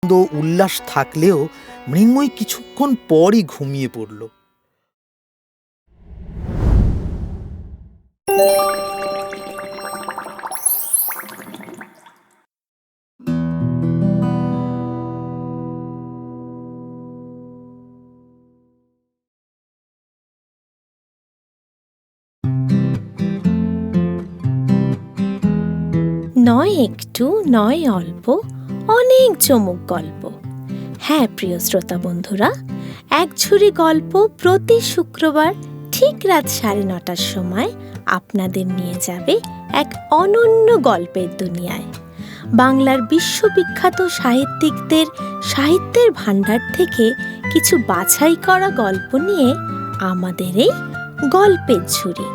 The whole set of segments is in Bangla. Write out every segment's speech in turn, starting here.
উল্লাস থাকলেও মৃন্ময়ী কিছুক্ষণ পরই ঘুমিয়ে পড়ল। নয় একটু নয় অল্প, অনেক চমক গল্প। হ্যাঁ প্রিয় শ্রোতা বন্ধুরা, এক ঝুড়ি গল্প প্রতি শুক্রবার ঠিক রাত 9:30টার সময় আপনাদের নিয়ে যাবে এক অনন্য গল্পের দুনিয়ায়। বাংলার বিশ্ববিখ্যাত সাহিত্যিকদের সাহিত্যের ভাণ্ডার থেকে কিছু বাছাই করা গল্প নিয়ে আমাদের এই গল্পের ঝুড়ি।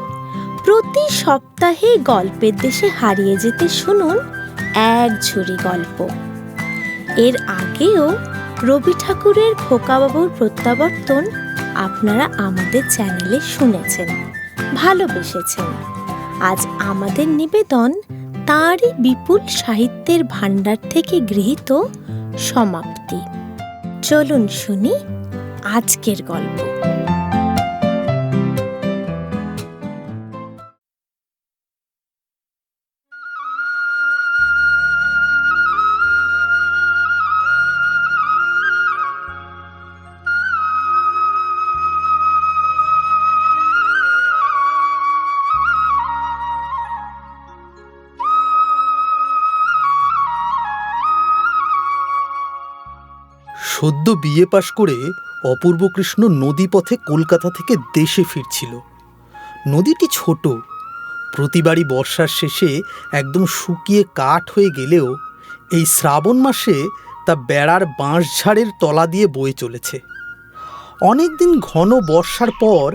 প্রতি সপ্তাহে গল্পের দেশে হারিয়ে যেতে শুনুন এক ঝুড়ি গল্প। এর আগেও রবি ঠাকুরের খোকাবাবুর প্রত্যাবর্তন আপনারা আমাদের চ্যানেলে শুনেছেন, ভালোবেসেছেন। আজ আমাদের নিবেদন তাঁরই বিপুল সাহিত্যের ভাণ্ডার থেকে গৃহীত সমাপ্তি। চলুন শুনি আজকের গল্প। সদ্য বিএ পাশ করে অপূর্বকৃষ্ণ নদীপথে কলকাতা থেকে দেশে ফিরছিল। নদীটি ছোট, প্রতিবারই বর্ষার শেষে একদম শুকিয়ে কাঠ হয়ে গেলেও এই শ্রাবণ মাসে তা বেড়ার বাঁশঝাড়ের তলা দিয়ে বয়ে চলেছে। অনেকদিন ঘন বর্ষার পর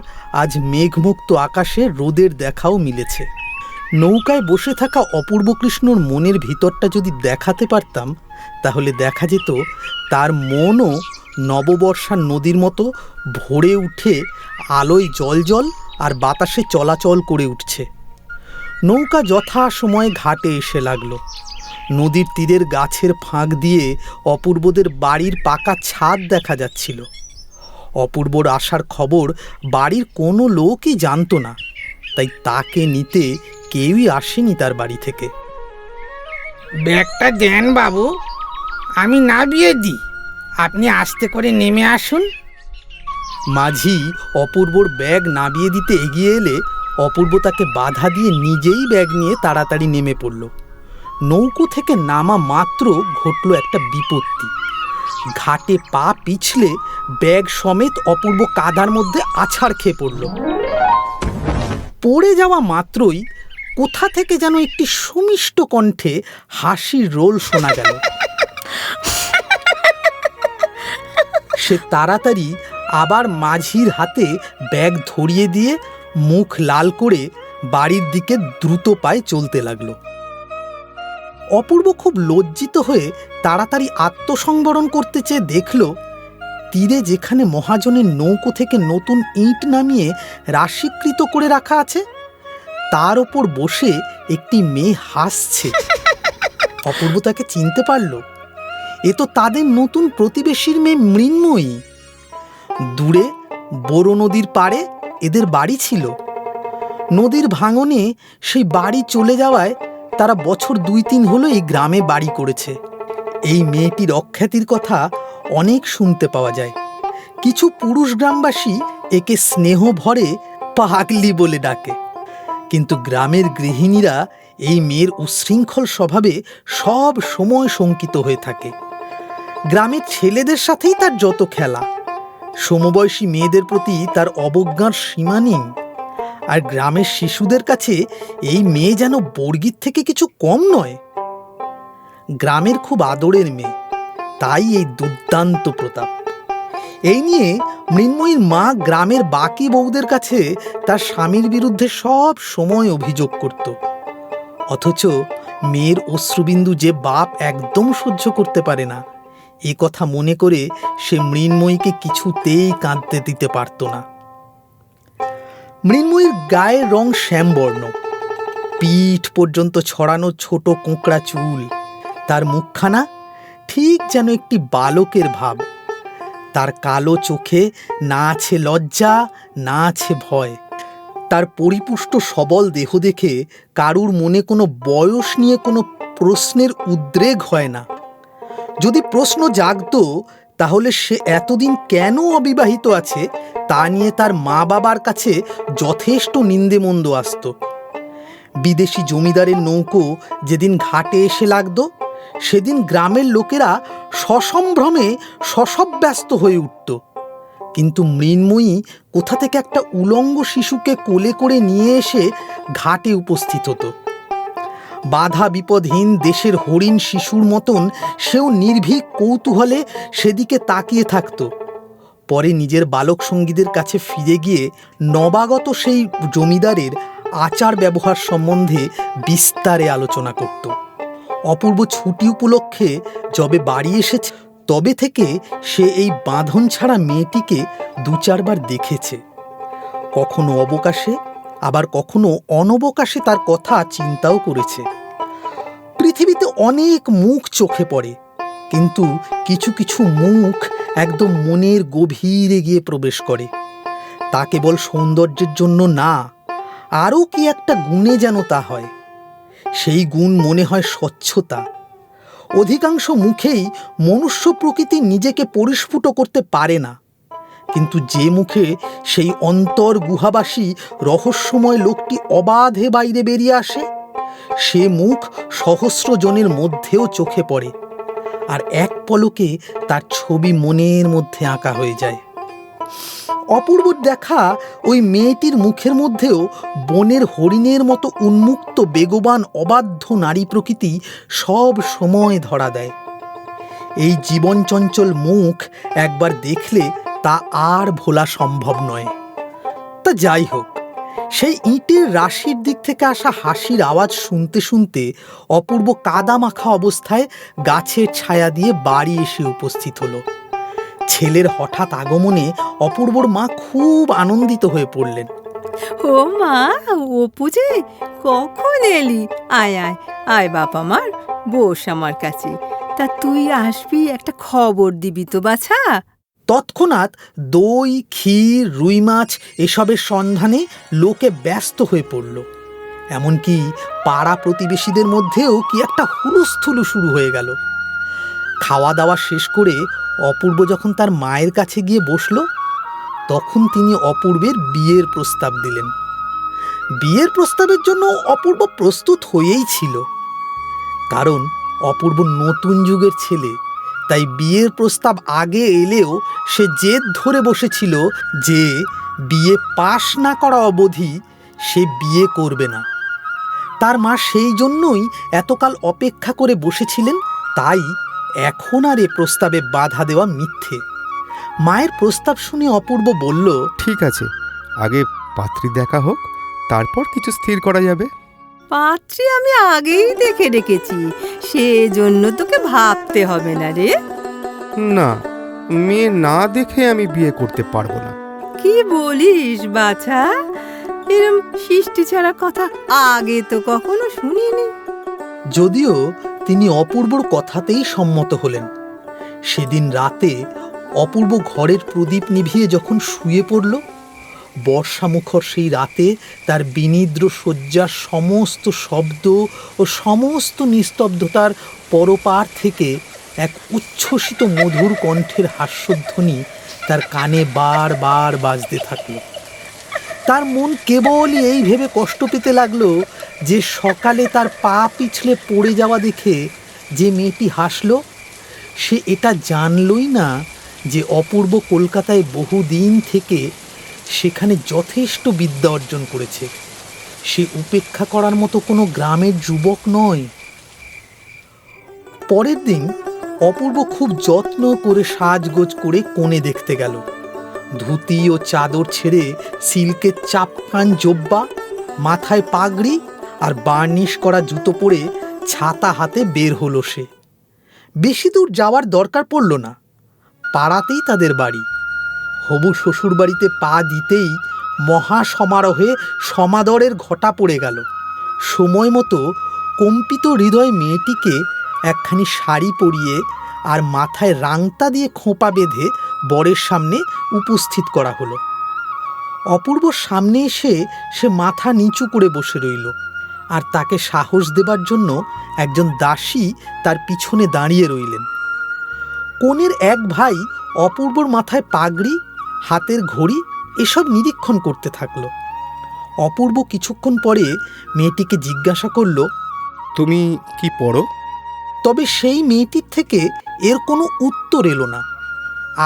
আজ মেঘমুক্ত আকাশে রোদের দেখাও মিলেছে। নৌকায় বসে থাকা অপূর্বকৃষ্ণর মনের ভিতরটা যদি দেখাতে পারতাম, তাহলে দেখা যেত তার মনও নববর্ষার নদীর মতো ভরে উঠে আলোয় জলজল আর বাতাসে চলাচল করে উঠছে। নৌকা যথা সময়ে ঘাটে এসে লাগলো। নদীর তীরের গাছের ফাঁক দিয়ে অপূর্বদের বাড়ির পাকা ছাদ দেখা যাচ্ছিল। অপূর্বর আসার খবর বাড়ির কোনো লোকই জানতো না, তাই তাকে নিতে কেউই আসেনি তার বাড়ি থেকে। ব্যাগটা দেন বাবু, আমি নামিয়ে দিই, আপনি আস্তে করে নেমে আসুন। মাঝি অপূর্বর ব্যাগ নামিয়ে দিতে এগিয়ে এলে অপূর্ব তাকে বাধা দিয়ে নিজেই ব্যাগ নিয়ে তাড়াতাড়ি নেমে পড়ল। নৌকো থেকে নামা মাত্র ঘটল একটা বিপত্তি। ঘাটে পা পিছলে ব্যাগ সমেত অপূর্ব কাদার মধ্যে আছাড় খেয়ে পড়ল। পড়ে যাওয়া মাত্রই কোথা থেকে যেন একটি সুমিষ্ট কণ্ঠে হাসির রোল শোনা গেল। সে তাড়াতাড়ি আবার মাঝির হাতে ব্যাগ ধরিয়ে দিয়ে মুখ লাল করে বাড়ির দিকে দ্রুত পায়ে চলতে লাগলো। অপূর্ব খুব লজ্জিত হয়ে তাড়াতাড়ি আত্মসংবরণ করতে চেয়ে দেখল, তীরে যেখানে মহাজনের নৌকো থেকে নতুন ইট নামিয়ে রাশিকৃত করে রাখা আছে, তার ওপর বসে একটি মেয়ে হাসছে। অপূর্ব তাকে চিনতে পারল। এ তো তাদের নতুন প্রতিবেশীর মেয়ে মৃন্ময়ী। দূরে বড় নদীর পাড়ে এদের বাড়ি ছিল। নদীর ভাঙনে সেই বাড়ি চলে যাওয়ায় তারা বছর 2-3 হলো এই গ্রামে বাড়ি করেছে। এই মেয়েটির অখ্যাতির কথা অনেক শুনতে পাওয়া যায়। কিছু পুরুষ গ্রামবাসী একে স্নেহ ভরে পাগলি বলে ডাকে। কিন্তু গ্রামের গৃহিণীরা এই মেয়ের উচ্ছৃঙ্খল স্বভাবে সব সময় শঙ্কিত হয়ে থাকে। গ্রামের ছেলেদের সাথেই তার যত খেলা, সমবয়সী মেয়েদের প্রতি তার অবজ্ঞার সীমা নেই। আর গ্রামের শিশুদের কাছে এই মেয়ে যেন বর্গির থেকে কিছু কম নয়। গ্রামের খুব আদরের মেয়ে, তাই এই দুর্দান্ত প্রতাপ। এই নিয়ে মৃন্ময়ীর মা গ্রামের বাকি বউদের কাছে তার স্বামীর বিরুদ্ধে সব সময় অভিযোগ করত। অথচ মেয়ের অশ্রুবিন্দু যে বাপ একদম সহ্য করতে পারে না, এ কথা মনে করে সে মৃন্ময়ীকে কিছুতেই কাঁদতে দিতে পারত না। মৃন্ময়ীর গায়ের রং শ্যামবর্ণ, পিঠ পর্যন্ত ছড়ানো ছোট কোঁকড়া চুল। তার মুখখানা ঠিক যেন একটি বালকের ভাব। তার কালো চোখে না আছে লজ্জা, না আছে ভয়। তার পরিপুষ্ট সবল দেহ দেখে কারুর মনে কোনো বয়স নিয়ে কোনো প্রশ্নের উদ্রেক হয় না। যদি প্রশ্ন জাগতো, তাহলে সে এতদিন কেন অবিবাহিত আছে তা নিয়ে তার মা বাবার কাছে যথেষ্ট নিন্দেমন্দ আসত। বিদেশি জমিদারের নৌকো যেদিন ঘাটে এসে লাগতো, সেদিন গ্রামের লোকেরা সসম্ভ্রমে শশব্যস্ত হয়ে উঠত। কিন্তু মৃন্ময়ী কোথা থেকে একটা উলঙ্গ শিশুকে কোলে করে নিয়ে এসে ঘাটে উপস্থিত হতো। বাধা বিপদহীন দেশের হরিণ শিশুর মতন সেও নির্ভীক কৌতূহলে সেদিকে তাকিয়ে থাকত। পরে নিজের বালক সঙ্গীদের কাছে ফিরে গিয়ে নবাগত সেই জমিদারের আচার ব্যবহার সম্বন্ধে বিস্তারে আলোচনা করত। অপূর্ব ছুটি উপলক্ষে যবে বাড়ি এসেছে, তবে থেকে সে এই বাঁধন ছাড়া মেয়েটিকে 2-4 বার দেখেছে। কখনো অবকাশে, আবার কখনো অনবকাশে তার কথা চিন্তাও করেছে। পৃথিবীতে অনেক মুখ চোখে পড়ে, কিন্তু কিছু কিছু মুখ একদম মনের গভীরে গিয়ে প্রবেশ করে। তা কেবল সৌন্দর্যের জন্য না, আরও কি একটা গুণে যেন তা হয়। সেই গুণ মনে হয় স্বচ্ছতা। অধিকাংশ মুখেই মনুষ্য প্রকৃতি নিজেকে পরিস্ফুট করতে পারে না, কিন্তু যে মুখে সেই অন্তর গুহাবাসী রহস্যময় লোকটি অবাধে বাইরে বেরিয়ে আসে, সে মুখ সহস্র জনের মধ্যেও চোখে পড়ে, আর এক পলকে তার ছবি মনের মধ্যে আঁকা হয়ে যায়। অপূর্বর দেখা ওই মেয়েটির মুখের মধ্যেও বনের হরিণের মতো উন্মুক্ত বেগবান অবাধ্য নারী প্রকৃতি সব সময় ধরা দেয়। এই জীবন চঞ্চল মুখ একবার দেখলে তা আর ভোলা সম্ভব নয়। তা যাই হোক, সেই ইটের রাশির দিক থেকে আসা হাসির আওয়াজ শুনতে শুনতে অপূর্ব কাদা মাখা অবস্থায় গাছের ছায়া দিয়ে বাড়ি এসে উপস্থিত হলো। ছেলের হঠাৎ আগমনে অপূর্বর মা খুব আনন্দিত হয়ে পড়লেন। ও মা, অপু যে, কখন এলি? আয় আয় আয় বাপ আমার, বস আমার কাছে। তা তুই আসবি, একটা খবর দিবি তো বাছা। তৎক্ষণাৎ দই, ক্ষীর, রুই মাছ এসবের সন্ধানে লোকে ব্যস্ত হয়ে পড়ল। এমনকি পাড়া প্রতিবেশীদের মধ্যেও কি একটা হুলস্থুলু শুরু হয়ে গেল। খাওয়া দাওয়া শেষ করে অপূর্ব যখন তার মায়ের কাছে গিয়ে বসল, তখন তিনি অপূর্বের বিয়ের প্রস্তাব দিলেন। বিয়ের প্রস্তাবের জন্য অপূর্ব প্রস্তুত হয়েই ছিল, কারণ অপূর্ব নতুন যুগের ছেলে। তাই বিয়ের প্রস্তাব আগে এলেও সে জেদ ধরে বসেছিল যে বিয়ে পাশ না করা অবধি সে বিয়ে করবে না। তার মা সেই জন্যই এতকাল অপেক্ষা করে বসেছিলেন। তাই এখন আর এ প্রস্তাবে বাধা দেওয়া মিথ্যে। মায়ের প্রস্তাব শুনে অপূর্ব বলল, ঠিক আছে, আগে পাত্রী দেখা হোক, তারপর কিছু স্থির করা যাবে। পাত্রী আমি আগেই দেখে রেখেছি, সেজন্য তোকে ভাবতে হবে না রে। না, মেয়ে না দেখে আমি বিয়ে করতে পারবো না। কি বলিস বাছা? এরম সৃষ্টি ছাড়া কথা আগে তো কখনো শুনিনি। যদিও তিনি অপূর্বর কথাতেই সম্মত হলেন। সেদিন রাতে অপূর্ব ঘরের প্রদীপ নিভিয়ে যখন শুয়ে পড়ল, বর্ষামুখর সেই রাতে তার বিনিদ্র শয্যার সমস্ত শব্দ ও সমস্ত নিস্তব্ধতার পরপার থেকে এক উচ্ছ্বসিত মধুর কণ্ঠের হাস্যধ্বনি তার কানে বারবার বাজতে থাকল। তার মন কেবলই এই ভেবে কষ্ট পেতে লাগলো যে সকালে তার পা পিছলে পড়ে যাওয়া দেখে যে মেয়েটি হাসল, সে এটা জানলই না যে অপূর্ব কলকাতায় বহুদিন থেকে সেখানে যথেষ্ট বিদ্যা অর্জন করেছে। সে উপেক্ষা করার মতো কোনো গ্রামের যুবক নয়। পরের দিন অপূর্ব খুব যত্ন করে সাজগোজ করে কনে দেখতে গেল। ধুতি ও চাদর ছেড়ে সিল্কের চাপকান জোব্বা, মাথায় পাগড়ি আর বার্নিশ করা জুতো পরে ছাতা হাতে বের হলো সে। বেশি দূর যাওয়ার দরকার পড়ল না, পাড়াতেই তাদের বাড়ি। হবু শ্বশুর বাড়িতে পা দিতেই মহা সমারোহে সমাদরের ঘটা পড়ে গেল। সময় মতো কম্পিত হৃদয় মেয়েটিকে একখানি শাড়ি পরিয়ে আর মাথায় রাংতা দিয়ে খোঁপা বেঁধে বরের সামনে উপস্থিত করা হলো। অপূর্বর সামনে এসে সে মাথা নিচু করে বসে রইল, আর তাকে সাহস দেবার জন্য একজন দাসী তার পিছনে দাঁড়িয়ে রইলেন। কনের এক ভাই অপূর্বর মাথায় পাগড়ি, হাতের ঘড়ি এসব নিরীক্ষণ করতে থাকলো। অপূর্ব কিছুক্ষণ পরে মেয়েটিকে জিজ্ঞাসা করল, তুমি কি পড়ো? তবে সেই মেয়েটির থেকে এর কোনো উত্তর এলো না।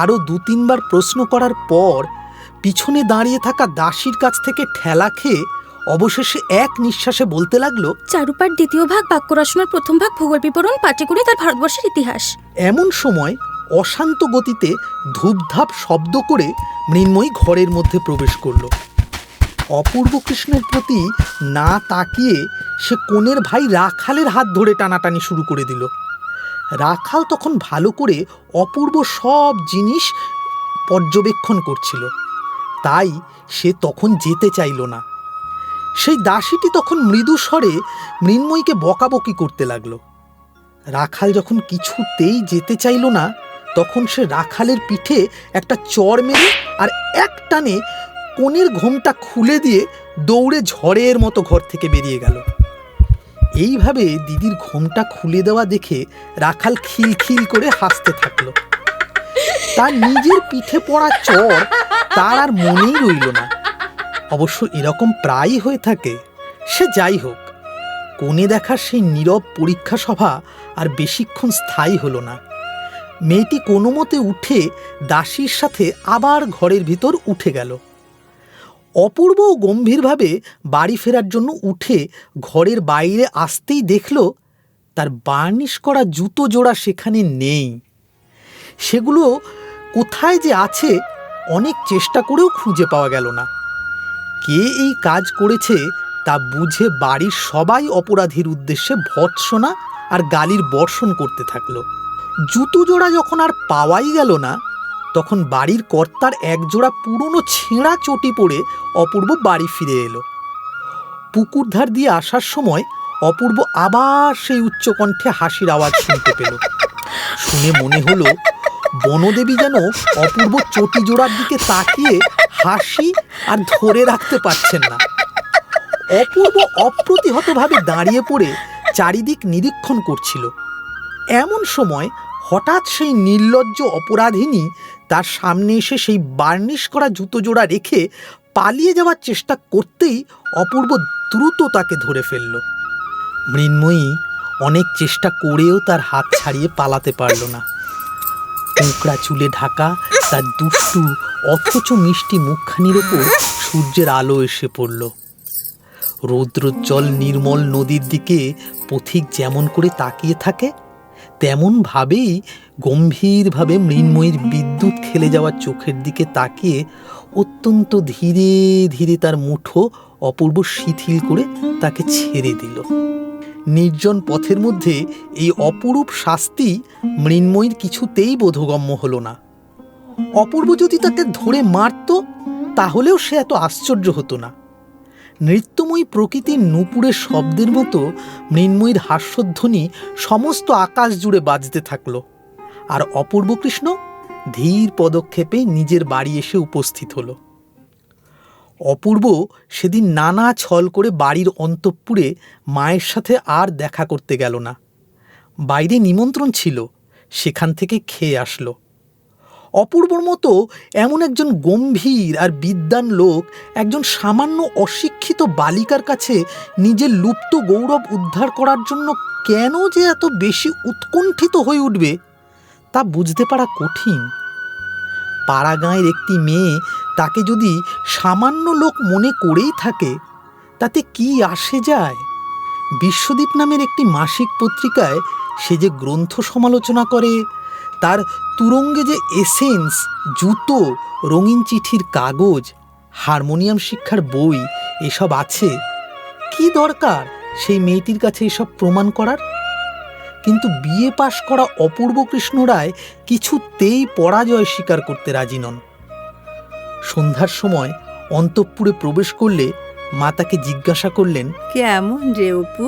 আরও 2-3 বার প্রশ্ন করার পর পিছনে দাঁড়িয়ে থাকা দাসীর কাছ থেকে ঠেলা খেয়ে অবশেষে এক নিঃশ্বাসে বলতে লাগলো, চারুপাঠ দ্বিতীয় ভাগ, বাক্য রচনার প্রথম ভাগ, ভূগোল বিবরণ, পাটিগণিত তার ভারতবর্ষের ইতিহাস। এমন সময় অশান্ত গতিতে ধূপধাপ শব্দ করে মৃন্ময়ী ঘরের মধ্যে প্রবেশ করল। অপূর্ব কৃষ্ণের প্রতি না তাকিয়ে সে কনের ভাই রাখালের হাত ধরে টানাটানি শুরু করে দিল। রাখাল তখন ভালো করে অপূর্ব সব জিনিস পর্যবেক্ষণ করছিল, তাই সে তখন যেতে চাইল না। সেই দাসীটি তখন মৃদু স্বরে মৃন্ময়ীকে বকাবকি করতে লাগলো। রাখাল যখন কিছুতেই যেতে চাইল না, তখন সে রাখালের পিঠে একটা চড় মেরে আর এক টানে কনের ঘোমটা খুলে দিয়ে দৌড়ে ঝড়ের মতো ঘর থেকে বেরিয়ে গেল। এইভাবে দিদির ঘোমটা খুলে দেওয়া দেখে রাখাল খিলখিল করে হাসতে থাকলো। তার নিজের পিঠে পড়া চড় তার আর মনেই রইল না। অবশ্য এরকম প্রায়ই হয়ে থাকে। সে যাই হোক, কোণে দেখার সেই নীরব পরীক্ষা সভা আর বেশিক্ষণ স্থায়ী হলো না। মেয়েটি কোনো মতে উঠে দাসীর সাথে আবার ঘরের ভিতর উঠে গেল। অপূর্ব গম্ভীরভাবে বাড়ি ফেরার জন্য উঠে ঘরের বাইরে আসতেই দেখল তার বার্নিশ করা জুতো জোড়া সেখানে নেই। সেগুলো কোথায় যে আছে অনেক চেষ্টা করেও খুঁজে পাওয়া গেল না। কে এই কাজ করেছে তা বুঝে বাড়ির সবাই অপরাধীর উদ্দেশ্যে ভর্ৎসনা আর গালির বর্ষণ করতে থাকলো। জুতো জোড়া যখন আর পাওয়াই গেল না, তখন বাড়ির কর্তার একজোড়া পুরনো ছেঁড়া চটি পরে অপূর্ব বাড়ি ফিরে এলো। পুকুর ধার দিয়ে আসার সময় অপূর্ব আবার সেই উচ্চকণ্ঠে হাসির আওয়াজ শুনতে পেল। শুনে মনে হলো বনদেবী যেন অপূর্ব চটি জোড়ার দিকে তাকিয়ে হাসি আর ধরে রাখতে পারছেন না। অপূর্ব অপ্রতিহতভাবে দাঁড়িয়ে পড়ে চারিদিক নিরীক্ষণ করছিল। এমন সময় হঠাৎ সেই নির্লজ্জ অপরাধিনী তার সামনে এসে সেই বার্নিশ করা জুতো জোড়া রেখে পালিয়ে যাওয়ার চেষ্টা করতেই অপূর্ব দ্রুত তাকে ধরে ফেলল। মৃন্ময়ী অনেক চেষ্টা করেও তার হাত ছাড়িয়ে পালাতে পারল না। কোঁকড়া চুলে ঢাকা তার দুষ্টু অথচ মিষ্টি মুখখানির ওপর সূর্যের আলো এসে পড়ল। রৌদ্রোজ্জ্বল নির্মল নদীর দিকে পথিক যেমন করে তাকিয়ে থাকে, তেমনভাবেই গম্ভীরভাবে মৃন্ময়ীর বিদ্যুৎ খেলে যাওয়া চোখের দিকে তাকিয়ে অত্যন্ত ধীরে ধীরে তার মুঠো অপূর্ব শিথিল করে তাকে ছেড়ে দিল। নির্জন পথের মধ্যে এই অপরূপ শাস্তি মৃন্ময়ীর কিছুতেই বোধগম্য হলো না। অপূর্ব যদি তাকে ধরে মারত, তাহলেও সে এত আশ্চর্য হতো না। নৃত্যময়ী প্রকৃতির নূপুরের শব্দের মতো মৃন্ময়ীর হাস্যধ্বনি সমস্ত আকাশ জুড়ে বাজতে থাকল। আর অপূর্ব কৃষ্ণ ধীর পদক্ষেপে নিজের বাড়ি এসে উপস্থিত হল। অপূর্ব সেদিন নানা ছল করে বাড়ির অন্তঃপুরে মায়ের সাথে আর দেখা করতে গেল না। বাইরে নিমন্ত্রণ ছিল, সেখান থেকে খেয়ে আসলো। অপূর্বর মতো এমন একজন গম্ভীর আর বিদ্বান লোক একজন সামান্য অশিক্ষিত বালিকার কাছে নিজের লুপ্ত গৌরব উদ্ধার করার জন্য কেন যে এত বেশি উৎকণ্ঠিত হয়ে উঠবে তা বুঝতে পারা কঠিন। পাড়া গাঁয়ের একটি মেয়ে তাকে যদি সামান্য লোক মনে করেই থাকে, তাতে কি আসে যায়? বিশ্বদীপ নামের একটি মাসিক পত্রিকায় সে যে গ্রন্থ সমালোচনা করে, তার তুরঙ্গে যে এসেন্স, জুতো, রঙিন চিঠির কাগজ, হারমোনিয়াম শিক্ষার বই এসব আছে, কি দরকার সেই মেয়েটির কাছে এসব প্রমাণ করার? কিন্তু বিএ পাশ করা অপূর্ব কৃষ্ণ রায় কিছুতেই পরাজয় স্বীকার করতে রাজি নন। সন্ধ্যার সময় অন্তঃপুরে প্রবেশ করলে মা তাকে জিজ্ঞাসা করলেন, কেমন রে অপু,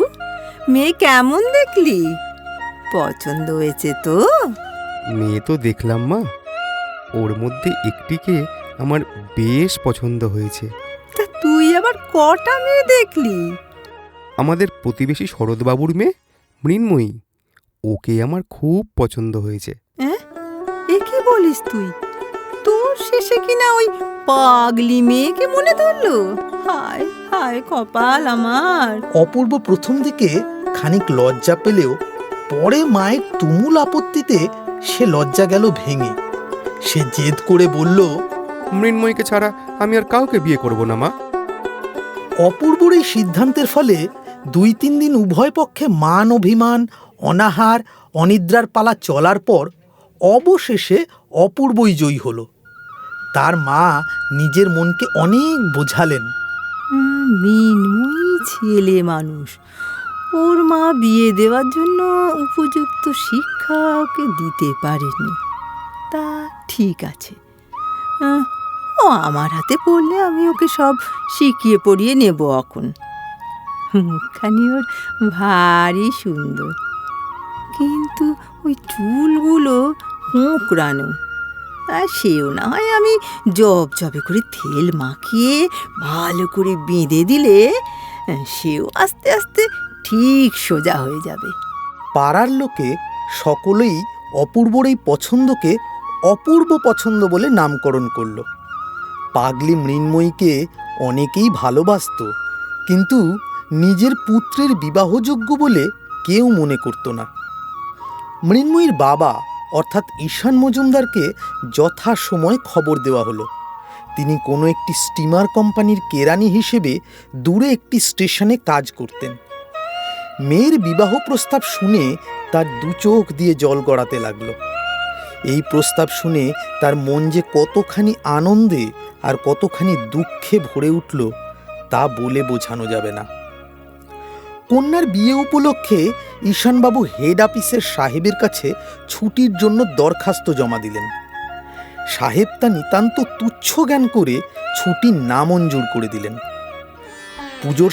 মেয়ে কেমন দেখলি? পছন্দ হয়েছে তো? মেয়ে তো দেখলাম মা, ওর মধ্যে একটিকে আমার বেশ পছন্দ হয়েছে। তা তুই আবার কটা মেয়ে দেখলি? আমাদের প্রতিবেশী শরৎবাবুর মেয়ে মৃন্ময়ী, ওকে আমার খুব পছন্দ হয়েছে। হ্যাঁ, এ কি বলিস তুই? তোর শেষে কিনা ওই পাগলি মেয়েকে মনে ধরলো? হায় হায় কপাল আমার। অপূর্ব প্রথম দিকে খানিক লজ্জা পেলেও পরে মায়ের তুমুল আপত্তিতে সে লজ্জা গেল ভেঙে। সে জেদ করে বলল, মৃন্ময়ীকে ছাড়া আমি আর কাউকে বিয়ে করব না মা। অপূর্বর এই সিদ্ধান্তের ফলে 2-3 দিন উভয় পক্ষে মান অভিমান, অনাহার, অনিদ্রার পালা চলার পর অবশেষে অপূর্বই জয়ী হলো। তার মা নিজের মনকে অনেক বোঝালেন। মৃন্ময়ী ছেলে মানুষ, ওর মা বিয়ে দেওয়ার জন্য উপযুক্ত শিক্ষা ওকে দিতে পারেনি। তা ঠিক আছে, ও আমার হাতে পড়লে আমি ওকে সব শিখিয়ে পড়িয়ে নেব। এখন মুখখানি ওর ভারী সুন্দর, কিন্তু ওই চুলগুলো কোঁকড়ানো। আর সেও না হয় আমি জবে করে তেল মাখিয়ে ভালো করে বেঁধে দিলে সেও আস্তে আস্তে ঠিক সোজা হয়ে যাবে। পাড়ার লোকে সকলেই অপূর্বর এই পছন্দকে অপূর্ব পছন্দ বলে নামকরণ করল। পাগলি মৃন্ময়ীকে অনেকেই ভালোবাসত, কিন্তু নিজের পুত্রের বিবাহযোগ্য বলে কেউ মনে করত না। মৃন্ময়ীর বাবা অর্থাৎ ঈশান মজুমদারকে যথাসময় খবর দেওয়া হলো। তিনি কোনো একটি স্টিমার কোম্পানির কেরানি হিসেবে দূরে একটি স্টেশনে কাজ করতেন। মেয়ের বিবাহ প্রস্তাব শুনে তার দু চোখ দিয়ে জল গড়াতে লাগলো। এই প্রস্তাব শুনে তার মন যে কতখানি আনন্দে আর কতখানি দুঃখে ভরে উঠল তা বলে বোঝানো যাবে না। কন্যার বিয়ে উপলক্ষে ঈশানবাবু হেড অফিসের সাহেবের কাছে ছুটির জন্য দরখাস্ত জমা দিলেন। সাহেব তা নিতান্ত তুচ্ছ জ্ঞান করে ছুটি নামঞ্জুর করে দিলেন। পুজোর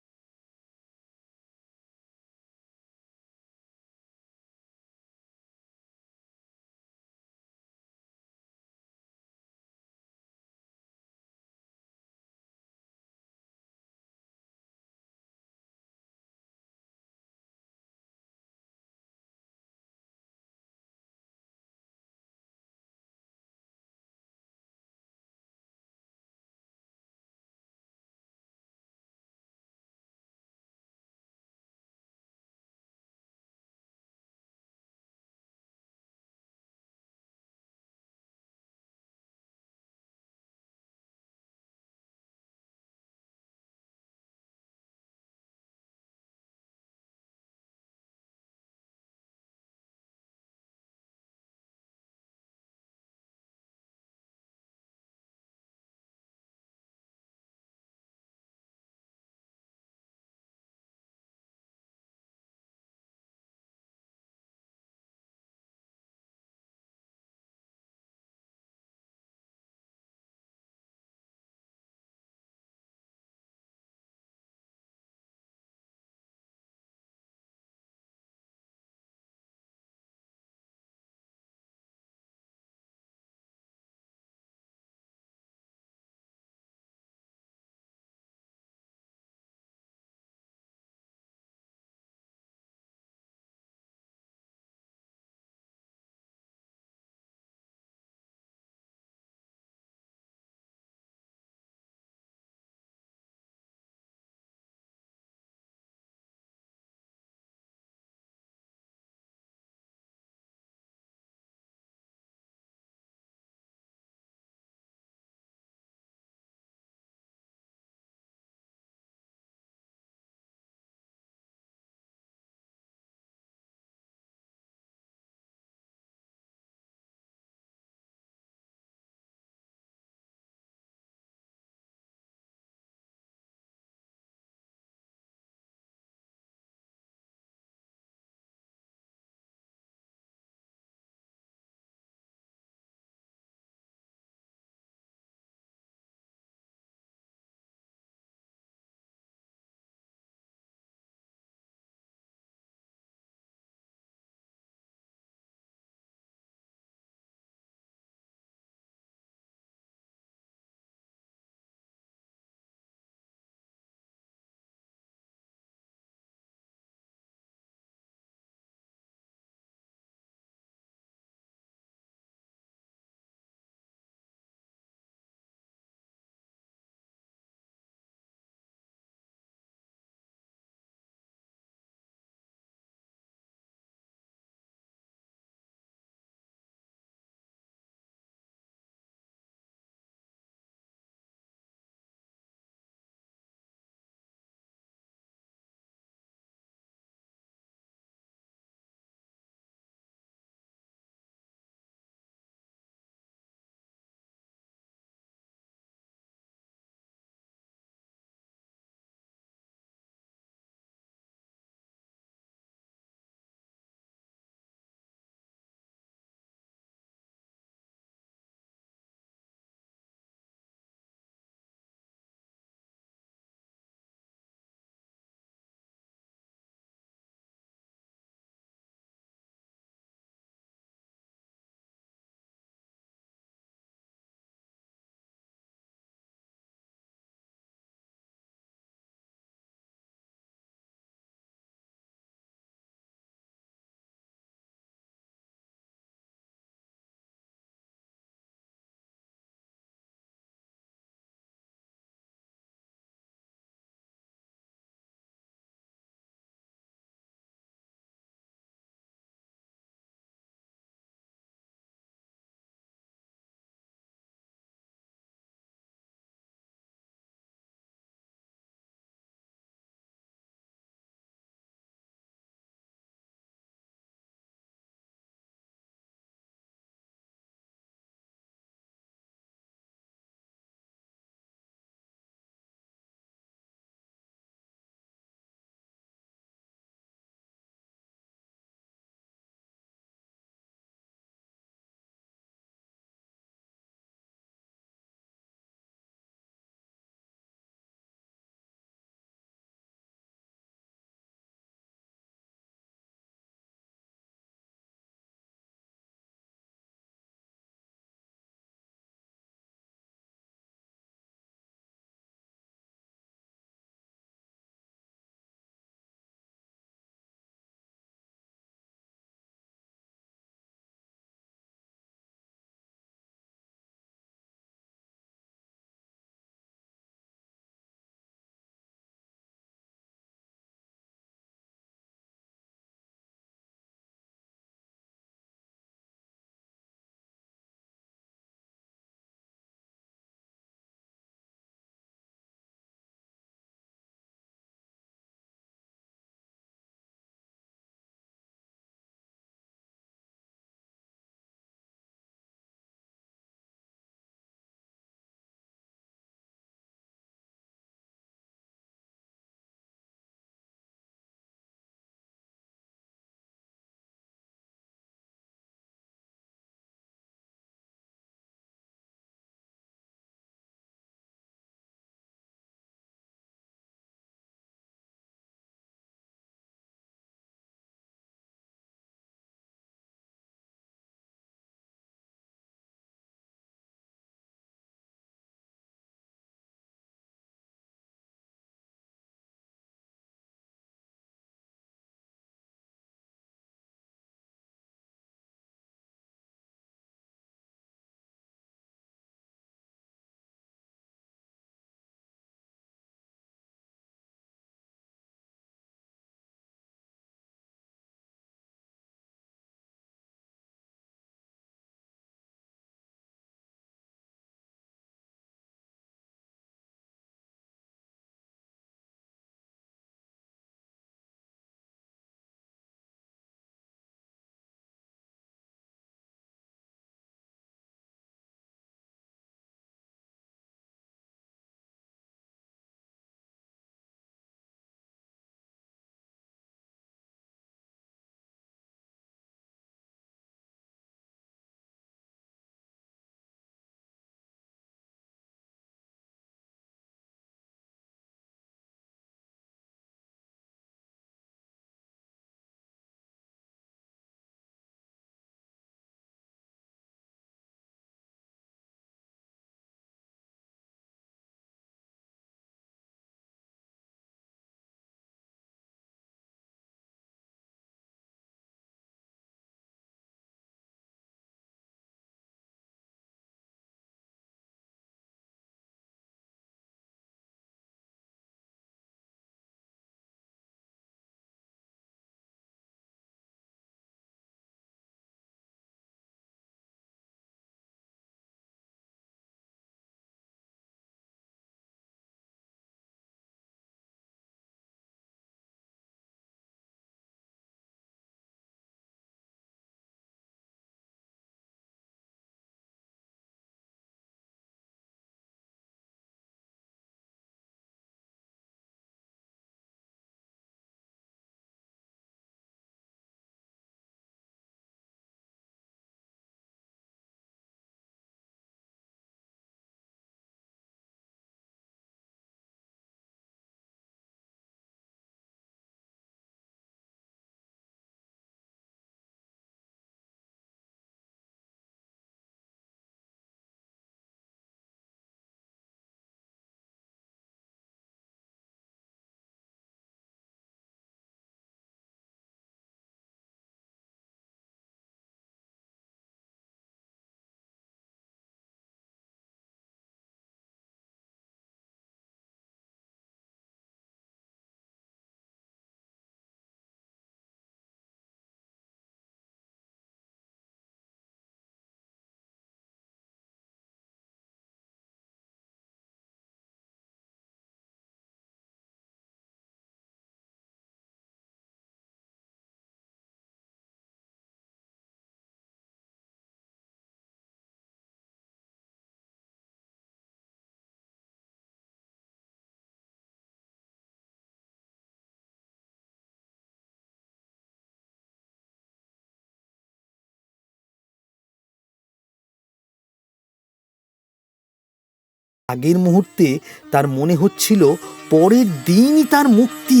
আগের মুহূর্তে তার মনে হচ্ছিল পরের দিনই তার মুক্তি।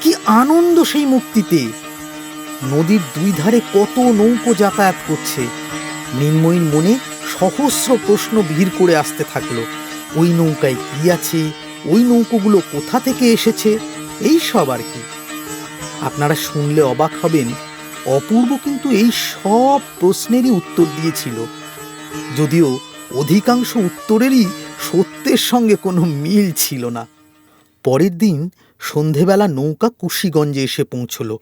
কি আনন্দ সেই মুক্তিতে! নদীর দুই ধারে কত নৌকো যাতায়াত করছে। মৃন্ময়ীর মনে সহস্র প্রশ্ন ভিড় করে আসতে থাকলো। ওই নৌকায় কি আছে, ওই নৌকোগুলো কোথা থেকে এসেছে, এই সব আর কি। আপনারা শুনলে অবাক হবেন, অপূর্ব কিন্তু এই সব প্রশ্নেরই উত্তর দিয়েছিল, যদিও অধিকাংশ উত্তরেরই সত্যের সঙ্গে কোনো মিল ছিল না। পরের দিন সন্ধেবেলা নৌকা কুশিগঞ্জে এসে পৌঁছলো।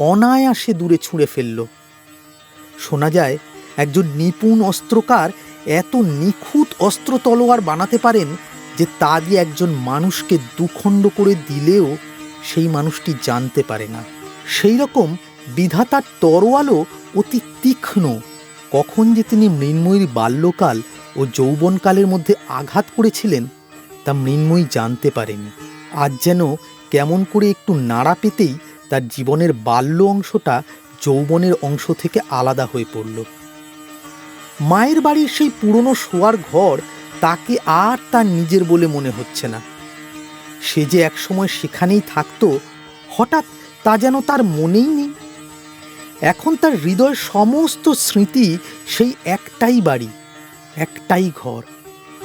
অনায়াসে দূরে ছুঁড়ে ফেলল। শোনা যায় একজন নিপুণ অস্ত্রকার এত নিখুঁত অস্ত্র তলোয়ার বানাতে পারেন যে তা দিয়ে একজন মানুষকে দুখণ্ড করে দিলেও সেই মানুষটি জানতে পারে না। সেই রকম বিধাতার তরোয়ালও অতি তীক্ষ্ণ। কখন যে তিনি মৃন্ময়ীর বাল্যকাল ও যৌবনকালের মধ্যে আঘাত করেছিলেন তা মৃন্ময়ী জানতে পারেনি। আজ যেন কেমন করে একটু নাড়া পেতেই তার জীবনের বাল্য অংশটা যৌবনের অংশ থেকে আলাদা হয়ে পড়ল। মায়ের বাড়ির সেই পুরনো শোয়ার ঘর তাকে আর তার নিজের বলে মনে হচ্ছে না। সে যে একসময় সেখানেই থাকতো, হঠাৎ তা যেন তার মনেই নেই। এখন তার হৃদয়ের সমস্ত স্মৃতি সেই একটাই বাড়ি, একটাই ঘর,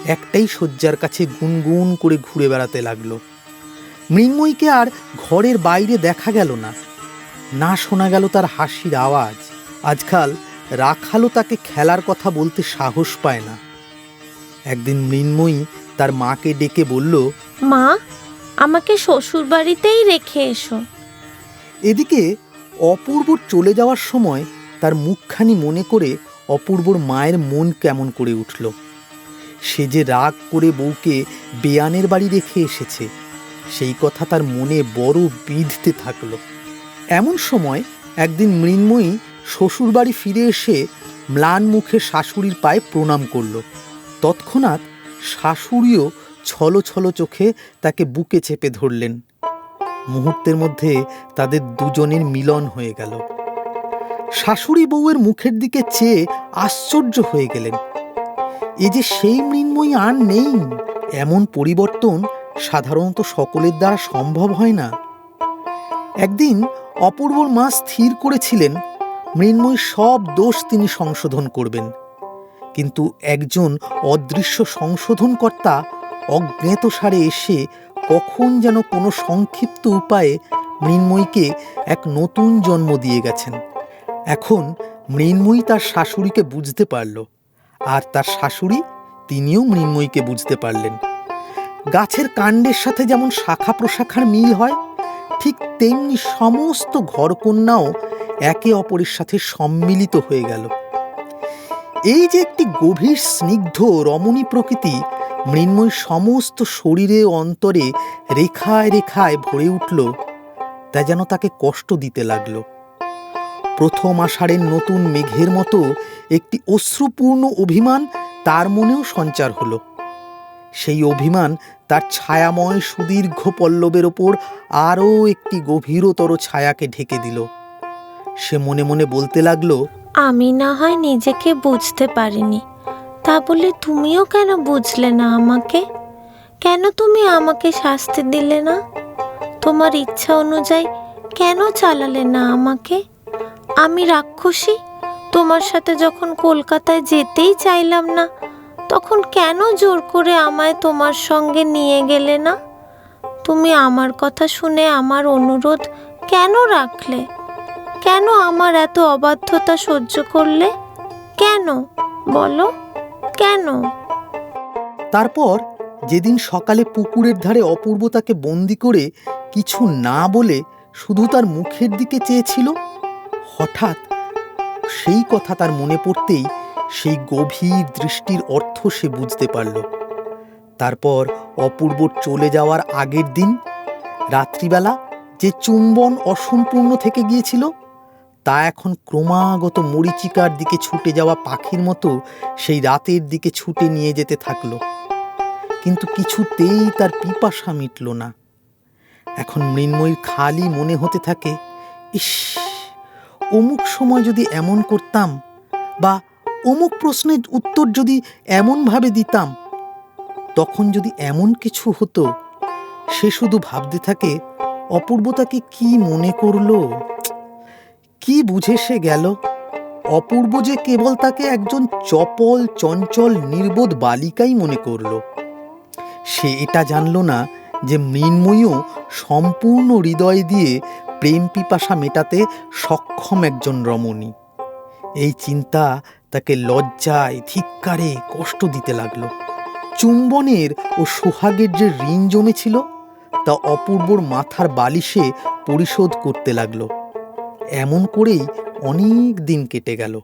একটাই শয্যার কাছে গুনগুন করে ঘুরে বেড়াতে লাগলো। মৃন্ময়ীকে আর ঘরের বাইরে দেখা গেল না, না শোনা গেল তার হাসির আওয়াজ। আজকাল রাখালও তাকে খেলার কথা বলতে সাহস পায় না। একদিন মৃন্ময়ী তার মাকে ডেকে বলল, মা, আমাকে শ্বশুর বাড়িতেই রেখে এসো। এদিকে অপূর্বর চলে যাওয়ার সময় তার মুখখানি মনে করে অপূর্বর মায়ের মন কেমন করে উঠল। সে যে রাগ করে বউকে বেয়ানের বাড়ি রেখে এসেছে সেই কথা তার মনে বড় বিঁধতে থাকলো। এমন সময় একদিন মৃন্ময়ী শ্বশুরবাড়ি ফিরে এসে ম্লান মুখে শাশুড়ির পায়ে প্রণাম করল। তৎক্ষণাৎ শাশুড়িও ছলো ছলো চোখে তাকে বুকে চেপে ধরলেন। মুহূর্তের মধ্যে তাদের দুজনের মিলন হয়ে গেল। শাশুড়ি বউয়ের মুখের দিকে চেয়ে আশ্চর্য হয়ে গেলেন। এ যে সেই মৃন্ময়ী আর নেই। এমন পরিবর্তন সাধারণত সকলের দ্বারা সম্ভব হয় না। একদিন অপূর্বর মা স্থির করেছিলেন মৃন্ময়ীর সব দোষ তিনি সংশোধন করবেন, কিন্তু একজন অদৃশ্য সংশোধনকর্তা অজ্ঞাতসারে এসে কখন যেন কোনো সংক্ষিপ্ত উপায়ে মৃন্ময়ীকে এক নতুন জন্ম দিয়ে গেছেন। এখন মৃন্ময়ী তার শাশুড়িকে বুঝতে পারল, আর তার শাশুড়ি তিনিও মৃন্ময়ীকে বুঝতে পারলেন। গাছের কাণ্ডের সাথে যেমন শাখা প্রশাখার মিল হয়, ঠিক তেমনি সমস্ত ঘরকন্যাও একে অপরের সাথে সম্মিলিত হয়ে গেল। এই যে একটি গভীর স্নিগ্ধ রমণী প্রকৃতি মৃন্ময়ীর সমস্ত শরীরে অন্তরে রেখায় রেখায় ভরে উঠল, তা যেন তাকে কষ্ট দিতে লাগলো। প্রথম আষাঢ়ের নতুন মেঘের মতো একটি অশ্রুপূর্ণ অভিমান তার মনেও সঞ্চার হলো। সেই অভিমান তার ছায়াময় সুদীর্ঘ পল্লবের ওপর আরও একটি গভীরতর ছায়াকে ঢেকে দিল। সে মনে মনে বলতে লাগলো, আমি না হয় নিজেকে বুঝতে পারিনি, তা বলে তুমিও কেন বুঝলে না আমাকে? কেন তুমি আমাকে শাস্তি দিলে না? তোমার ইচ্ছা অনুযায়ী কেন চালালে না আমাকে? আমি রাক্ষসী? তোমার সাথে যখন কলকাতায় যেতেই চাইলাম না, তখন কেন জোর করে আমায় তোমার সঙ্গে নিয়ে গেলে না? তুমি আমার কথা শুনে আমার অনুরোধ কেন রাখলে? কেন আমার এত অবাধ্যতা সহ্য করলে? কেন বলো, কেন? তারপর যেদিন সকালে পুকুরের ধারে অপূর্ব তাকে বন্দি করে কিছু না বলে শুধু তার মুখের দিকে চেয়েছিল, হঠাৎ সেই কথা তার মনে পড়তেই সেই গভীর দৃষ্টির অর্থ সে বুঝতে পারল। তারপর অপূর্বর চলে যাওয়ার আগের দিন রাত্রিবেলা যে চুম্বন অসম্পূর্ণ থেকে গিয়েছিল তা এখন ক্রমাগত মরীচিকার দিকে ছুটে যাওয়া পাখির মতো সেই রাতের দিকে ছুটে নিয়ে যেতে থাকলো। কিন্তু কিছুতেই তার পিপাসা মিটল না। এখন মৃন্ময়ীর খালি মনে হতে থাকে, ইস, অমুক সময় যদি এমন করতাম, বা অমুক প্রশ্নের উত্তর যদি এমনভাবে দিতাম, তখন যদি এমন কিছু হতো। সে শুধু ভাবতে থাকে অপূর্ব তাকে কি মনে করলো, কি বুঝে সে গেল। অপূর্ব যে কেবল তাকে একজন চপল চঞ্চল নির্বোধ বালিকাই মনে করল। সে এটা জানল না যে মৃন্ময়ীও সম্পূর্ণ হৃদয় দিয়ে প্রেম পিপাসা মেটাতে সক্ষম একজন রমণী। এই চিন্তা তাকে লজ্জায় ধিক্কারে কষ্ট দিতে লাগলো। চুম্বনের ও সোহাগের যে ঋণ জমেছিল তা অপূর্বর মাথার বালিশে পরিশোধ করতে লাগলো। এমন করেই অনেক দিন কেটে গেল।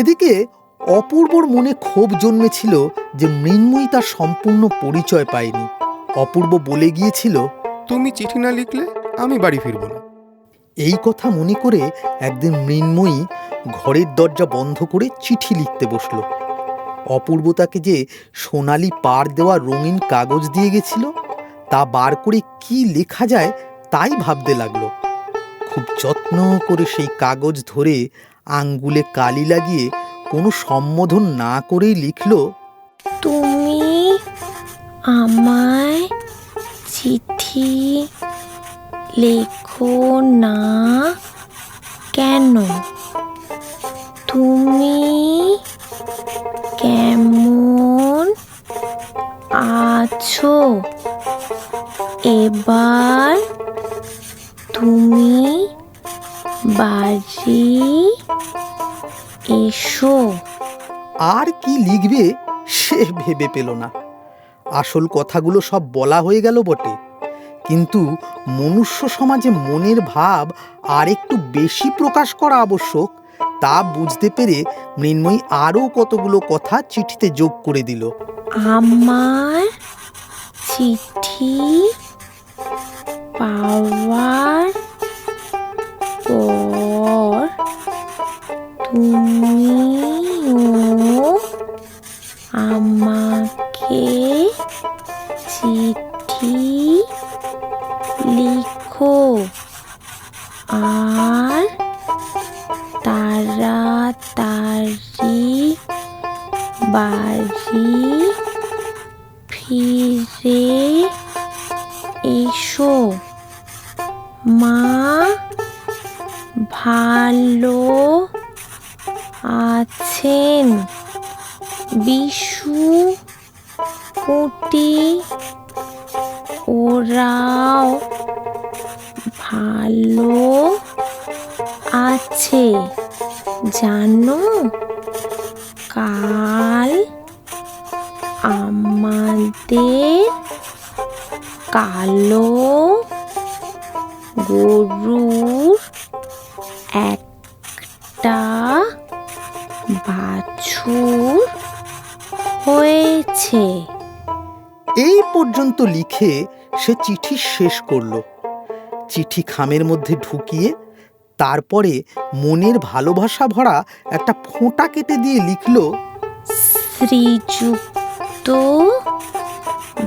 এদিকে অপূর্বর মনে ক্ষোভ জন্মেছিল যে মৃন্ময়ী তার সম্পূর্ণ পরিচয় পায়নি। অপূর্ব বলে গিয়েছিল, তুমি চিঠি না লিখলে আমি বাড়ি ফিরব না। এই কথা মনে করে একদিন মৃন্ময়ী ঘরের দরজা বন্ধ করে চিঠি লিখতে বসল। অপূর্ব তাকে যে সোনালি পাড় দেওয়া রঙিন কাগজ দিয়ে গেছিল, তা বার করে কি লেখা যায় তাই ভাবতে লাগলো। খুব যত্ন করে সেই কাগজ ধরে আঙ্গুলে কালি লাগিয়ে কোনো সম্বোধন না করেই লিখল, তুমি আমায় চিঠি লেখো না কেন? তুমি কেমন আছো? এবার তুমি বাড়ি এসো। আর কি লিখবে সে ভেবে পেল না। আসল কথাগুলো সব বলা হয়ে গেল বটে, কিন্তু মনুষ্য সমাজে মনের ভাব আর একটু বেশি প্রকাশ করা আবশ্যক তা বুঝতে পেরে মৃন্ময়ী আরও কতগুলো কথা চিঠিতে যোগ করে দিল। আমার চিঠি পাওয়ার পর তুমিও আমাকে চিঠি লিখো আর তাড়াতাড়ি বাড়ি ফিরে এসো। মা ভালো আছেন? বিশু কুটি ওরাও ভালো আছে জানো? কাল আমাদের কালো গরুর একটা বাছুর হয়েছে। এই পর্যন্ত লিখে সে চিঠি শেষ করলো। চিঠি খামের মধ্যে ঢুকিয়ে তারপরে মনের ভালোবাসা ভরা একটা ফোঁটা কেটে দিয়ে লিখল, শ্রীযুক্ত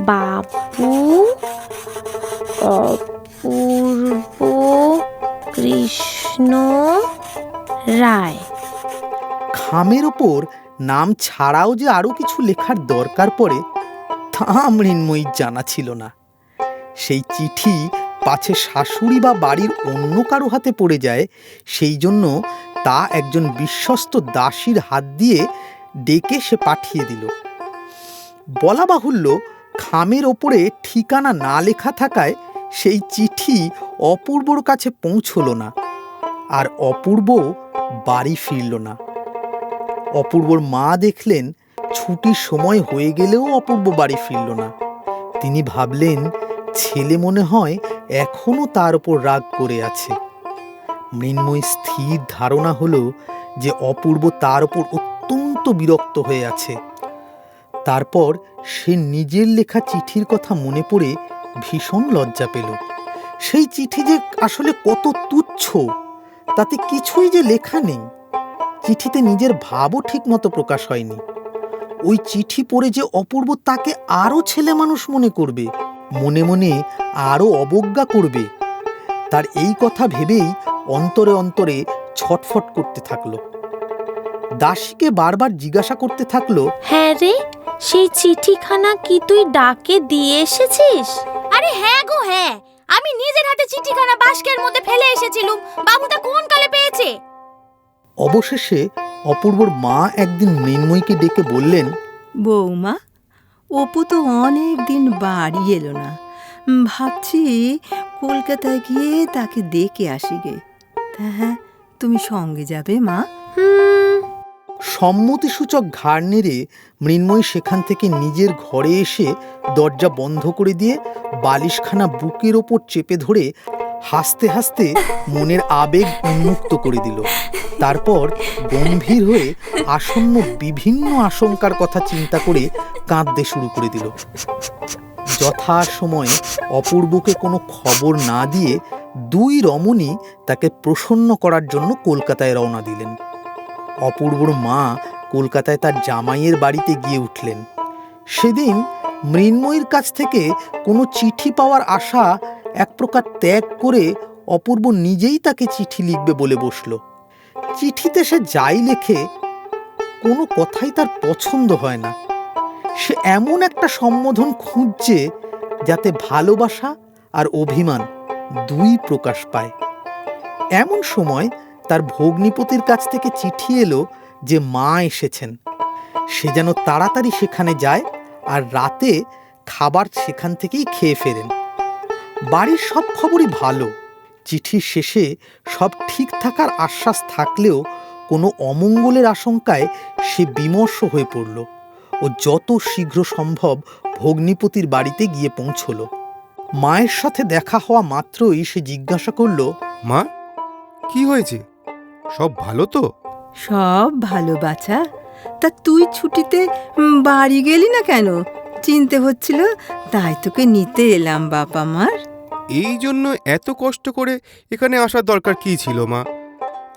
বাবু অপূর্ব কৃষ্ণ রায়। খামের ওপর নাম ছাড়াও যে আরও কিছু লেখার দরকার পড়ে তা মৃন্ময়ীর জানা ছিল না। সেই চিঠি পাছে শাশুড়ি বা বাড়ির অন্য কারো হাতে পড়ে যায়, সেই জন্য তা একজন বিশ্বস্ত দাসীর হাত দিয়ে ডেকে সে পাঠিয়ে দিল। বলা বাহুল্য, খামের ওপরে ঠিকানা না লেখা থাকায় সেই চিঠি অপূর্বর কাছে পৌঁছল না, আর অপূর্ব বাড়ি ফিরল না। অপূর্বর মা দেখলেন ছুটির সময় হয়ে গেলেও অপূর্ব বাড়ি ফিরল না। তিনি ভাবলেন, ছেলে মনে হয় এখনো তার উপর রাগ করে আছে। মৃন্ময়ী স্থির ধারণা হলো যে অপূর্ব তার উপর অত্যন্ত বিরক্ত হয়ে আছে। তারপর সে নিজের লেখা চিঠির কথা মনে পড়ে ভীষণ লজ্জা পেল। সেই চিঠি যে আসলে কত তুচ্ছ, তাতে কিছুই যে লেখা নেই। চিঠিতে নিজের ভাবও ঠিক মতো প্রকাশ হয়নি। ওই চিঠি পড়ে যে অপূর্ব তাকে আরও ছেলে মানুষ মনে করবে, মনে মনে আরও অবজ্ঞা করবে, তার এই কথা ভেবেই অন্তরে অন্তরে ছটফট করতে থাকলো। দাসীকে বারবার জিজ্ঞাসা করতে থাকলো, হ্যাঁ রে, সেই চিঠিখানা কি তুই ডাকে দিয়ে এসেছিস? আরে হ্যাঁ গো হ্যাঁ, আমি নিজের হাতে চিঠিখানা বাস্কের মধ্যে ফেলে এসেছিলুম। বাবুটা কোন কালে পেয়েছে? অবশেষে অপূর্বর মা একদিন মৃন্ময়ীকে ডেকে বললেন, বৌমা, অপু তো অনেক দিন বাড়ি এলো না, ভাবছি কলকাতায় গিয়ে তাকে দেখে আসি গে। তা হ্যাঁ, তুমি সঙ্গে যাবে মা? সম্মতিসূচক ঘাড় নেড়ে মৃন্ময়ী সেখান থেকে নিজের ঘরে এসে দরজা বন্ধ করে দিয়ে বালিশখানা বুকের ওপর চেপে ধরে হাসতে হাসতে মনের আবেগ উন্মুক্ত করে দিল। তারপর গম্ভীর হয়ে আসন্ন বিভিন্ন আশঙ্কার কথা চিন্তা করে কাঁদতে শুরু করে দিল। যথাসময়ে অপূর্বকে কোনো খবর না দিয়ে দুই রমণী তাকে প্রসন্ন করার জন্য কলকাতায় রওনা দিলেন। অপূর্বর মা কলকাতায় তার জামাইয়ের বাড়িতে গিয়ে উঠলেন। সেদিন মৃন্ময়ীর কাছ থেকে কোনো চিঠি পাওয়ার আশা এক প্রকার ত্যাগ করে অপূর্ব নিজেই তাকে চিঠি লিখবে বলে বসল। চিঠিতে সে যাই লেখে কোনো কথাই তার পছন্দ হয় না। সে এমন একটা সম্বোধন খুঁজছে যাতে ভালোবাসা আর অভিমান দুই প্রকাশ পায়। এমন সময় তার ভগ্নিপতির কাছ থেকে চিঠি এলো যে মা এসেছেন। সে যেন তাড়াতাড়ি সেখানে যায় আর রাতে খাবার সেখান থেকেই খেয়ে ফেরেন। বাড়ির সব খবরই ভালো। চিঠির শেষে সব ঠিক থাকার আশ্বাস থাকলেও কোনো অমঙ্গলের আশঙ্কায় সে বিমর্ষ হয়ে পড়ল ও যত শীঘ্র সম্ভব ভগ্নিপতির বাড়িতে গিয়ে পৌঁছল। মায়ের সাথে দেখা হওয়া মাত্রই সে জিজ্ঞাসা করল, মা, কি হয়েছে? সব ভালো তো? সব ভালো বাছা। তা তুই ছুটিতে বাড়ি গেলি না কেন? চিনতে হচ্ছিল, তাই তোকে নিতে এলাম বাপ আমার। এই জন্য এত কষ্ট করে এখানে আসার দরকার কি ছিল মা?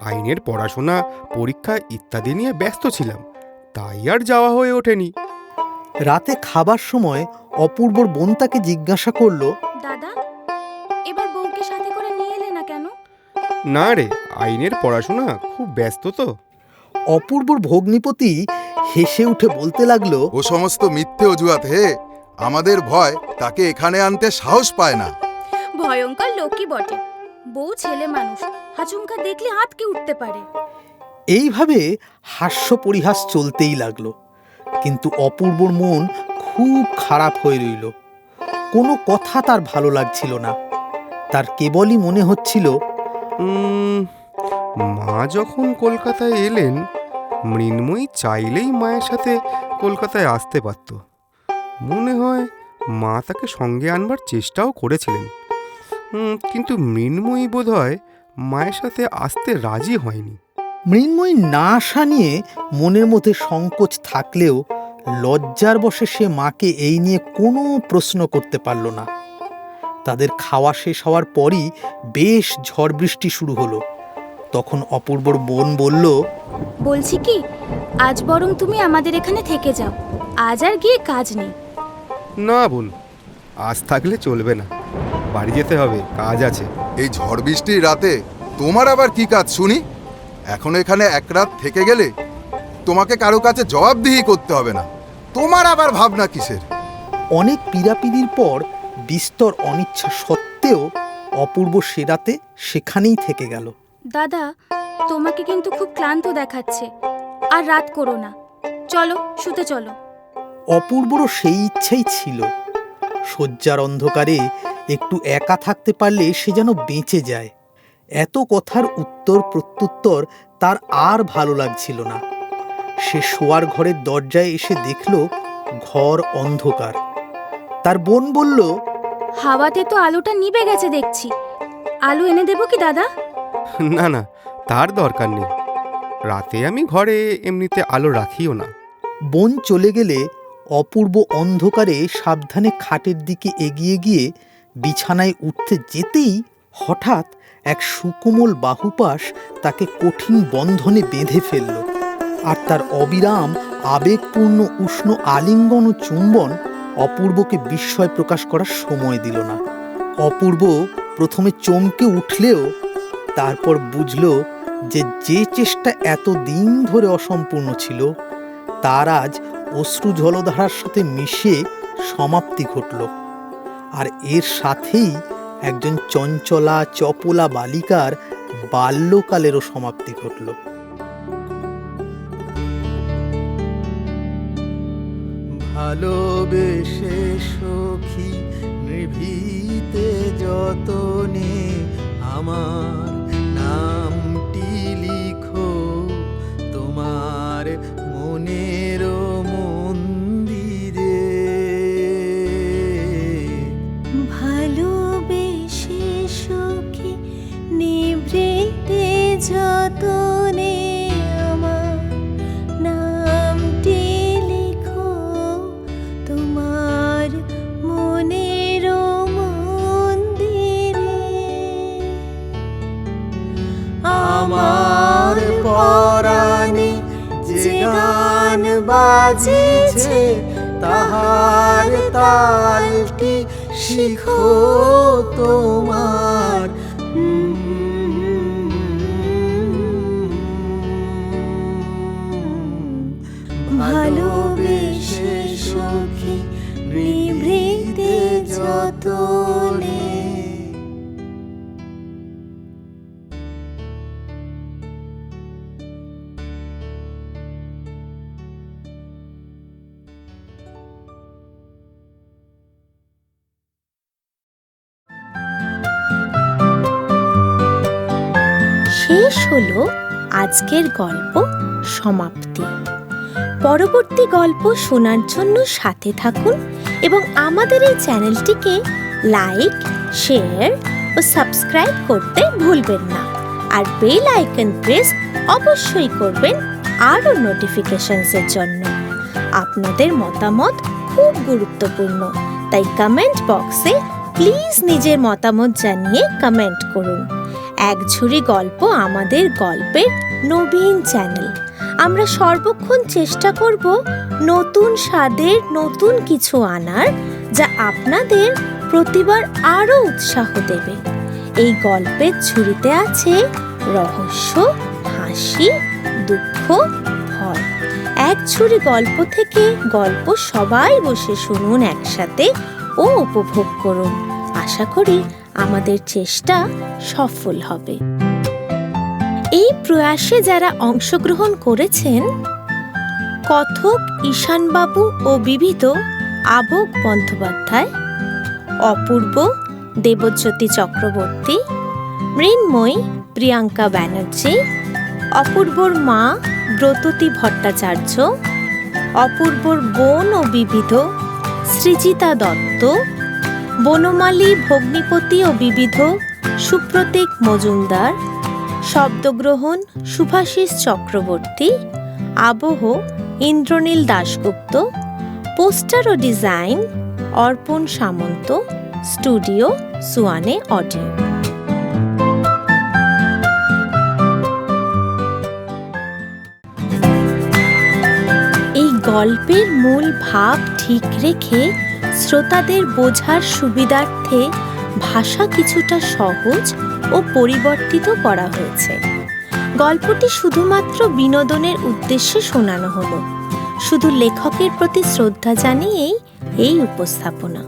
আইনের পড়াশোনা, পরীক্ষা ইত্যাদি নিয়ে ব্যস্ত ছিলাম, তাই আর যাওয়া হয়ে ওঠেনি। রাতে খাবার সময় অপূর্বর বোন তাকে জিজ্ঞাসা করল, দাদা, এবার বউকে সাথে করে নিয়ে এলে না কেন? না রে, আইনের পড়াশোনা খুব ব্যস্ত তো। অপূর্বর ভগ্নিপতি হেসে উঠে বলতে লাগলো, ও সমস্ত মিথ্যে অজুহাত হে। আমাদের ভয় তাকে এখানে আনতে সাহস পায় না। ভয়ঙ্কর লোকই বটে। বউ ছেলে মানুষ, আচমকা দেখলে আঁতকে উঠতে পারে। এইভাবে হাস্য পরিহাস চলতেই লাগলো। কিন্তু অপূর্বর মন খুব খারাপ হয়ে রইল। কোনো কথা তার ভালো লাগছিল না। তার কেবলই মনে হচ্ছিল, মা যখন কলকাতায় এলেন, মৃন্ময়ী চাইলেই মায়ের সাথে কলকাতায় আসতে পারত। মনে হয় মা তাকে সঙ্গে আনবার চেষ্টাও করেছিলেন, কিন্তু মৃন্ময়ী বোধহয় মায়ের সাথে আসতে রাজি হয়নি। মৃন্ময়ী না আসা নিয়ে মনের মধ্যে সংকোচ থাকলেও লজ্জার বশে সে মাকে এই নিয়ে কোনো প্রশ্ন করতে পারল না। তাদের খাওয়া শেষ হওয়ার পরই বেশ ঝড় বৃষ্টি শুরু হলো। তখন অপূর্বর বোন বলল, বলছি কি, আজ বরং তুমি আমাদের এখানে থেকে যাও। আজ আর গিয়ে কাজ নেই। না বোন, আজ থাকলে চলবে না, বাড়ি যেতে হবে, কাজ আছে। এই ঝড় বৃষ্টির রাতে তোমার আবার কি কাজ শুনি? এখন এখানে এক রাত থেকে গেলে তোমাকে কারো কাছে জবাবদিহি করতে হবে না। তোমার আবার ভাবনা কিসের? অনেক পীড়াপিড়ির পর বিস্তর অনিচ্ছা সত্ত্বেও অপূর্ব সে রাতে সেখানেই থেকে গেল। দাদা, তোমাকে কিন্তু খুব ক্লান্ত দেখাচ্ছে। আর রাত করো না, চলো শুতে চলো। অপূর্বরও সেই ইচ্ছেই ছিল। শয্যার অন্ধকারে একটু একা থাকতে পারলে সে যেন বেঁচে যায়। এত কথার উত্তর প্রত্যুত্তর তার আর ভালো লাগছিল না। সে শোয়ার ঘরের দরজায় এসে দেখল ঘর অন্ধকার। তার বোন বলল, হাওয়াতে তো আলোটা নিভে গেছে দেখছি। আলো এনে দেবো কি দাদা? না না, তার দরকার নেই। রাতে আমি ঘরে এমনিতে আলো রাখিও না। বোন চলে গেলে অপূর্ব অন্ধকারে সাবধানে খাটের দিকে এগিয়ে গিয়ে বিছানায় উঠতে যেতেই হঠাৎ এক সুকোমল বাহুপাশ তাকে কঠিন বন্ধনে বেঁধে ফেলল। আর তার অবিরাম আবেগপূর্ণ উষ্ণ আলিঙ্গন ও চুম্বন অপূর্বকে বিস্ময় প্রকাশ করার সময় দিল না। অপূর্ব প্রথমে চমকে উঠলেও তারপর বুঝল যে চেষ্টা এতদিন ধরে অসম্পূর্ণ ছিল তার আজ অশ্রু জলধারার সাথে মিশে সমাপ্তি ঘটল। আর এর সাথেই একজন চঞ্চলা চপলা বালিকার বাল্যকালেরও সমাপ্তি ঘটল। ভালোবেসে সখী নিভৃতে যতনে আমার নামটি লিখো তোমার মনের মন্দিরে। ভালোবেসে সখী বাজেছে তাহার তালটি শিখো তোমার। ভালোবেসে সখী নিভৃতে যতনে। শেষ হলো আজকের গল্প সমাপ্তি। পরবর্তী গল্প শোনার জন্য সাথে থাকুন এবং আমাদের এই চ্যানেলটিকে লাইক, শেয়ার ও সাবস্ক্রাইব করতে ভুলবেন না। আর বেল আইকন প্রেস অবশ্যই করবেন আরও নোটিফিকেশনসের জন্য। আপনাদের মতামত খুব গুরুত্বপূর্ণ, তাই কমেন্ট বক্সে প্লিজ নিজের মতামত জানিয়ে কমেন্ট করুন। এক ঝুড়ি গল্প আমাদের গল্পের নবীন চ্যানেল। আমরা সর্বক্ষণ চেষ্টা করব নতুন স্বাদের নতুন কিছু আনার, যা আপনাদের প্রতিবার আরও উৎসাহ দেবে। এই গল্পের ঝুড়িতে আছে রহস্য, হাসি, দুঃখ, ভয়। এক ঝুড়ি গল্প থেকে গল্প সবাই বসে শুনুন একসাথে ও উপভোগ করুন। আশা করি আমাদের চেষ্টা সফল হবে। এই প্রয়াসে যারা অংশগ্রহণ করেছেন, কথক ঈশানবাবু ও বিবিধ আবক বন্দ্যোপাধ্যায়, অপূর্ব দেবজ্যোতি চক্রবর্তী, মৃন্ময়ী প্রিয়াঙ্কা ব্যানার্জি, অপূর্বর মা ব্রততী ভট্টাচার্য, অপূর্বর বোন ও বিবিধ সৃজিতা দত্ত, বনমালী ভগ্নিপতি ও বিবিধ সুপ্রতীক মজুমদার, শব্দগ্রহণ শুভাশিস চক্রবর্তী, আবহ ইন্দ্রনীল দাশগুপ্ত, পোস্টার ও ডিজাইন অর্পণ সামন্ত, স্টুডিও সুয়ানে অডিও। এই গল্পের মূল ভাব ঠিক রেখে শ্রোতাদের বোঝার সুবিধার্থে ভাষা কিছুটা সহজ ও পরিবর্তিত করা হয়েছে। গল্পটি শুধুমাত্র বিনোদনের উদ্দেশ্যে শোনানো হলো। শুধু লেখকের প্রতি শ্রদ্ধা জানিয়েই এই উপস্থাপনা।